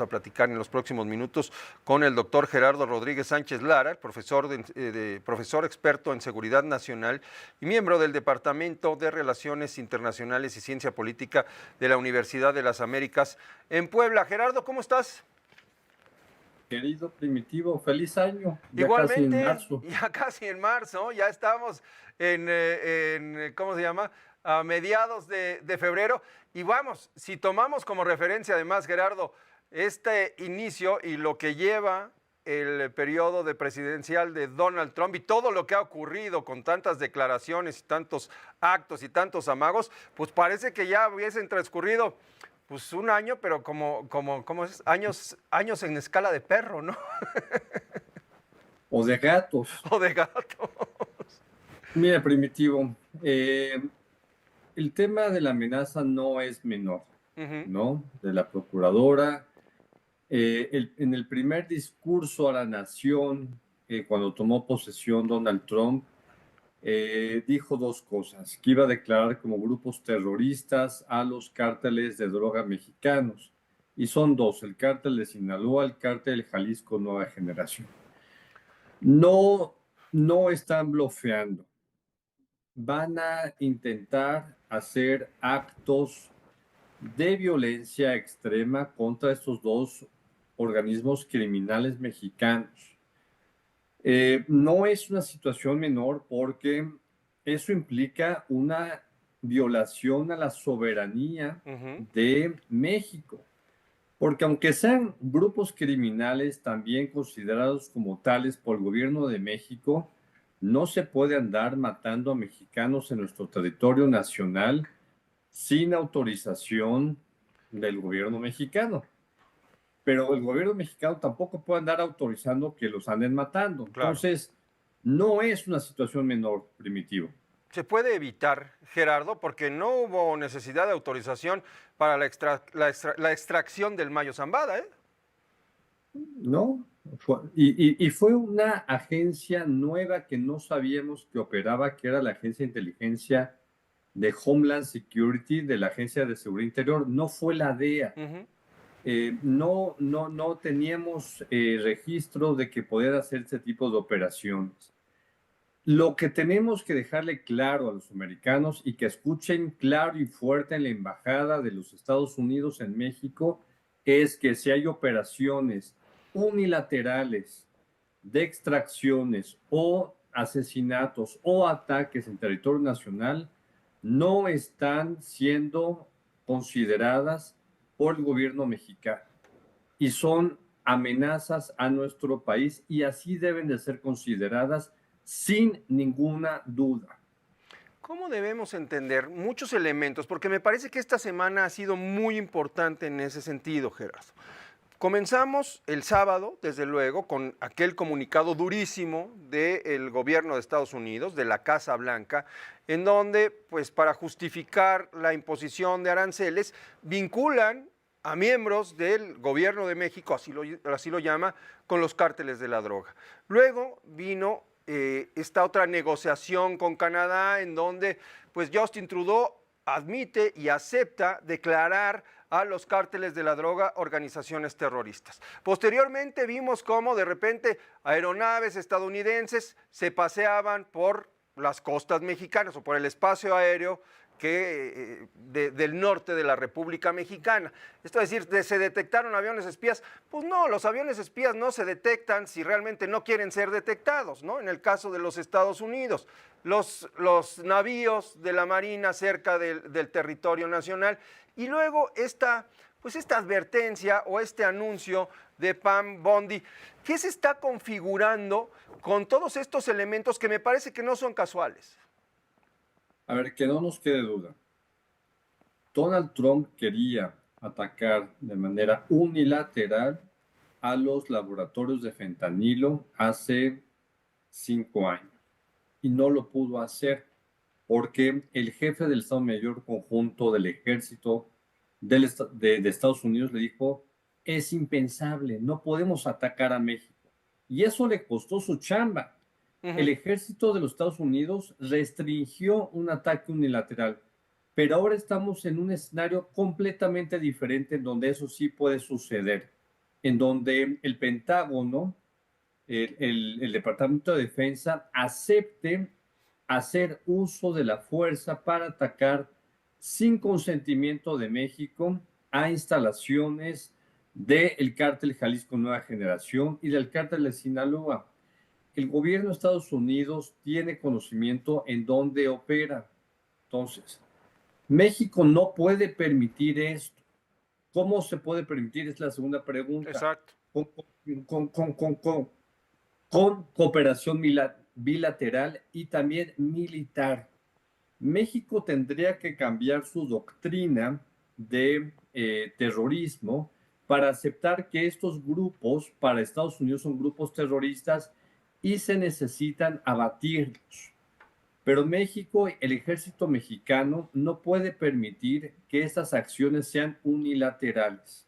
a platicar en los próximos minutos con el doctor Gerardo Rodríguez Sánchez Lara, el profesor experto en seguridad nacional y miembro del Departamento de Relaciones Internacionales y Ciencia Política de la Universidad de las Américas en Puebla. Gerardo, ¿cómo estás? Querido Primitivo, feliz año, ya casi en Igualmente, marzo. ya casi en marzo, ya estamos ¿cómo se llama? A mediados de febrero. Y vamos, si tomamos como referencia además, Gerardo, este inicio y lo que lleva el periodo de presidencial de Donald Trump y todo lo que ha ocurrido con tantas declaraciones y tantos actos y tantos amagos, pues parece que ya hubiesen transcurrido pues un año, pero ¿cómo es? Años en escala de perro, ¿no? O de gatos. O de gato. Mira, Primitivo, el tema de la amenaza no es menor, Ujú. ¿no? De la procuradora. En el primer discurso a la nación, cuando tomó posesión Donald Trump, dijo dos cosas, que iba a declarar como grupos terroristas a los cárteles de droga mexicanos. Y son dos, el cártel de Sinaloa, el cártel Jalisco Nueva Generación. No, no están blofeando. Van a intentar hacer actos de violencia extrema contra estos dos organismos criminales mexicanos. No es una situación menor porque eso implica una violación a la soberanía Ujú. de México. Porque aunque sean grupos criminales también considerados como tales por el gobierno de México, no se puede andar matando a mexicanos en nuestro territorio nacional sin autorización del gobierno mexicano. Pero el gobierno mexicano tampoco puede andar autorizando que los anden matando. Claro. Entonces, no es una situación menor, Primitivo. Se puede evitar, Gerardo, porque no hubo necesidad de autorización para la extracción del Mayo Zambada, ¿eh? ¿No? Y fue una agencia nueva que no sabíamos que operaba, que era la Agencia de Inteligencia de Homeland Security, de la Agencia de Seguridad Interior, no fue la DEA. Ujú. No teníamos registro de que pudiera hacer ese tipo de operaciones. Lo que tenemos que dejarle claro a los americanos y que escuchen claro y fuerte en la Embajada de los Estados Unidos en México es que si hay operaciones unilaterales de extracciones o asesinatos o ataques en territorio nacional, no están siendo consideradas por el gobierno mexicano y son amenazas a nuestro país y así deben de ser consideradas sin ninguna duda. ¿Cómo debemos entender muchos elementos? Porque me parece que esta semana ha sido muy importante en ese sentido, Gerardo. Comenzamos el sábado, desde luego, con aquel comunicado durísimo del gobierno de Estados Unidos, de la Casa Blanca, en donde, pues para justificar la imposición de aranceles, vinculan a miembros del gobierno de México, así lo llama, con los cárteles de la droga. Luego vino esta otra negociación con Canadá, en donde pues Justin Trudeau admite y acepta declarar a los cárteles de la droga organizaciones terroristas. Posteriormente vimos cómo de repente aeronaves estadounidenses se paseaban por las costas mexicanas o por el espacio aéreo del norte de la República Mexicana. Esto es decir, ¿se detectaron aviones espías? Pues no, los aviones espías no se detectan si realmente no quieren ser detectados, ¿no? En el caso de los Estados Unidos, los navíos de la Marina cerca del territorio nacional, y luego pues esta advertencia o este anuncio de Pam Bondi, ¿qué se está configurando con todos estos elementos que me parece que no son casuales? A ver, que no nos quede duda. Donald Trump quería atacar de manera unilateral a los laboratorios de fentanilo hace 5 años y no lo pudo hacer porque el jefe del Estado Mayor Conjunto del Ejército de Estados Unidos le dijo, es impensable, no podemos atacar a México. Y eso le costó su chamba. Uh El -huh. ejército de los Estados Unidos restringió un ataque unilateral, pero ahora estamos en un escenario completamente diferente en donde eso sí puede suceder. en donde el Pentágono, el Departamento de Defensa, acepte hacer uso de la fuerza para atacar sin consentimiento de México a instalaciones del cártel Jalisco Nueva Generación y del cártel de Sinaloa. El gobierno de Estados Unidos tiene conocimiento en dónde opera. Entonces, México no puede permitir esto. ¿Cómo se puede permitir? Es la segunda pregunta. Exacto. Con, con cooperación bilateral y también militar. México tendría que cambiar su doctrina de terrorismo para aceptar que estos grupos para Estados Unidos son grupos terroristas y se necesitan abatirlos. Pero México, el ejército mexicano, no puede permitir que estas acciones sean unilaterales.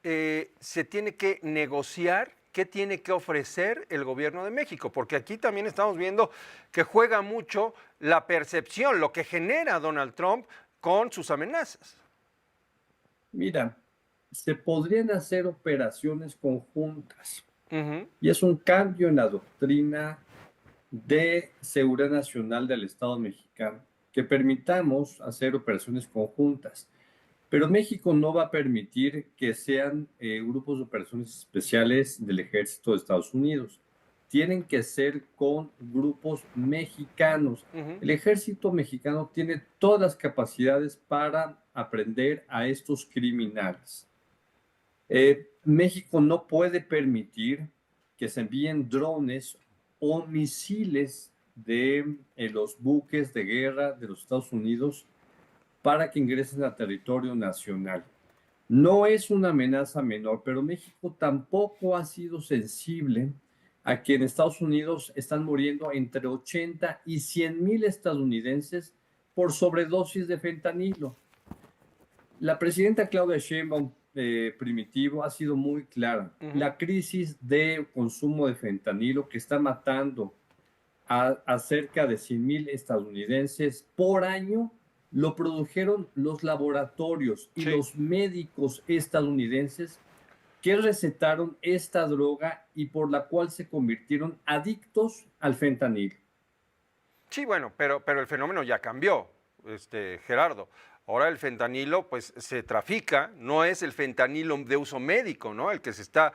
Se tiene que negociar qué tiene que ofrecer el gobierno de México, porque aquí también estamos viendo que juega mucho la percepción, lo que genera Donald Trump con sus amenazas. Mira, se podrían hacer operaciones conjuntas y es un cambio en la doctrina de seguridad nacional del Estado mexicano, que permitamos hacer operaciones conjuntas. Pero México no va a permitir que sean grupos de operaciones especiales del ejército de Estados Unidos. Tienen que ser con grupos mexicanos. El ejército mexicano tiene todas las capacidades para aprender a estos criminales. México no puede permitir que se envíen drones o misiles de los buques de guerra de los Estados Unidos para que ingresen a territorio nacional. No es una amenaza menor, pero México tampoco ha sido sensible a que en Estados Unidos están muriendo entre 80 y 100,000 estadounidenses por sobredosis de fentanilo. La presidenta Claudia Sheinbaum, Primitivo, ha sido muy clara. La crisis de consumo de fentanilo que está matando a cerca de 100,000 estadounidenses por año lo produjeron los laboratorios y los médicos estadounidenses que recetaron esta droga y por la cual se convirtieron adictos al fentanilo. Sí, bueno, pero el fenómeno ya cambió, Gerardo. Ahora el fentanilo pues se trafica, no es el fentanilo de uso médico, ¿no? El que se está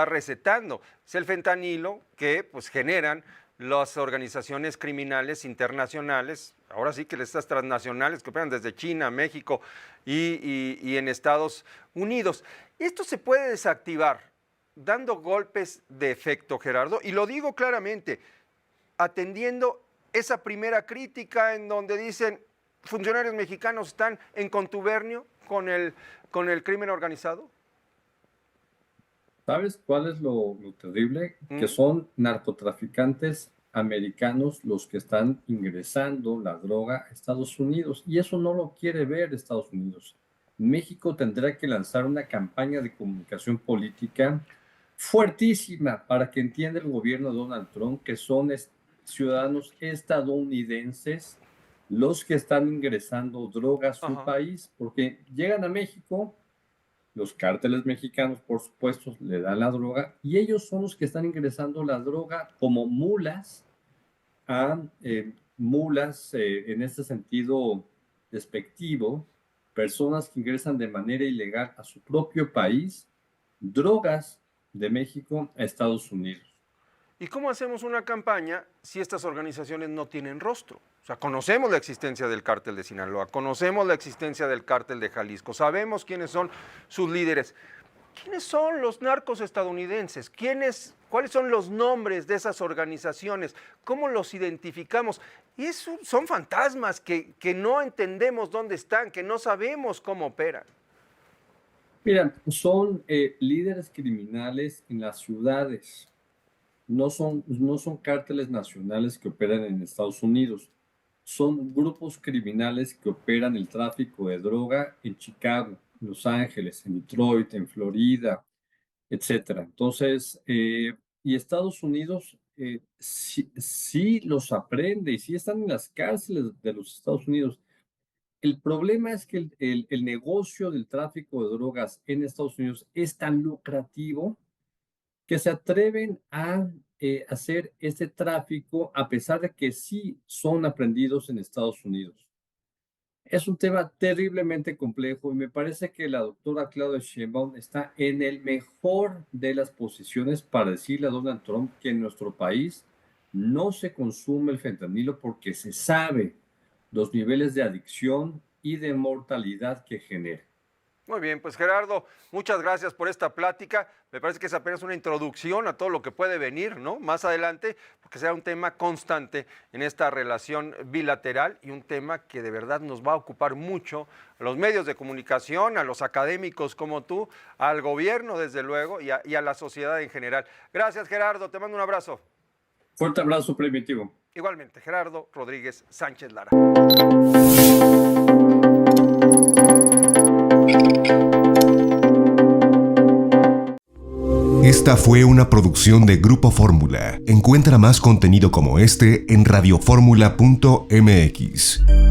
recetando. Es el fentanilo que pues generan las organizaciones criminales internacionales, ahora sí que estas transnacionales que operan desde China, México y en Estados Unidos. Esto se puede desactivar dando golpes de efecto, Gerardo, y lo digo claramente, atendiendo esa primera crítica en donde dicen funcionarios mexicanos están en contubernio con el crimen organizado. ¿Sabes cuál es lo terrible? Que son narcotraficantes americanos los que están ingresando la droga a Estados Unidos y eso no lo quiere ver Estados Unidos. México tendrá que lanzar una campaña de comunicación política fuertísima para que entienda el gobierno de Donald Trump que son ciudadanos estadounidenses los que están ingresando droga a su país, porque llegan a México, los cárteles mexicanos, por supuesto, le dan la droga y ellos son los que están ingresando la droga como mulas en este sentido despectivo, personas que ingresan de manera ilegal a su propio país, drogas de México a Estados Unidos. ¿Y cómo hacemos una campaña si estas organizaciones no tienen rostro? O sea, conocemos la existencia del cártel de Sinaloa, conocemos la existencia del cártel de Jalisco, sabemos quiénes son sus líderes. ¿Quiénes son los narcos estadounidenses? ¿Cuáles son los nombres de esas organizaciones? ¿Cómo los identificamos? Y eso son fantasmas que no entendemos dónde están, que no sabemos cómo operan. Mira, son líderes criminales en las ciudades. No son cárteles nacionales que operan en Estados Unidos. Son grupos criminales que operan el tráfico de droga en Chicago, en Los Ángeles, en Detroit, en Florida, etcétera. Entonces, y Estados Unidos sí los aprende y sí están en las cárceles de los Estados Unidos. El problema es que el negocio del tráfico de drogas en Estados Unidos es tan lucrativo que se atreven a hacer este tráfico a pesar de que sí son aprendidos en Estados Unidos. Es un tema terriblemente complejo y me parece que la doctora Claudia Sheinbaum está en el mejor de las posiciones para decirle a Donald Trump que en nuestro país no se consume el fentanilo porque se sabe los niveles de adicción y de mortalidad que genera. Muy bien, pues Gerardo, muchas gracias por esta plática. Me parece que es apenas una introducción a todo lo que puede venir, ¿no? Más adelante, porque será un tema constante en esta relación bilateral y un tema que de verdad nos va a ocupar mucho a los medios de comunicación, a los académicos como tú, al gobierno, desde luego, y a la sociedad en general. Gracias, Gerardo. Te mando un abrazo. Fuerte abrazo, Primitivo. Igualmente, Gerardo Rodríguez Sánchez Lara. Esta fue una producción de Grupo Fórmula. Encuentra más contenido como este en radioformula.mx.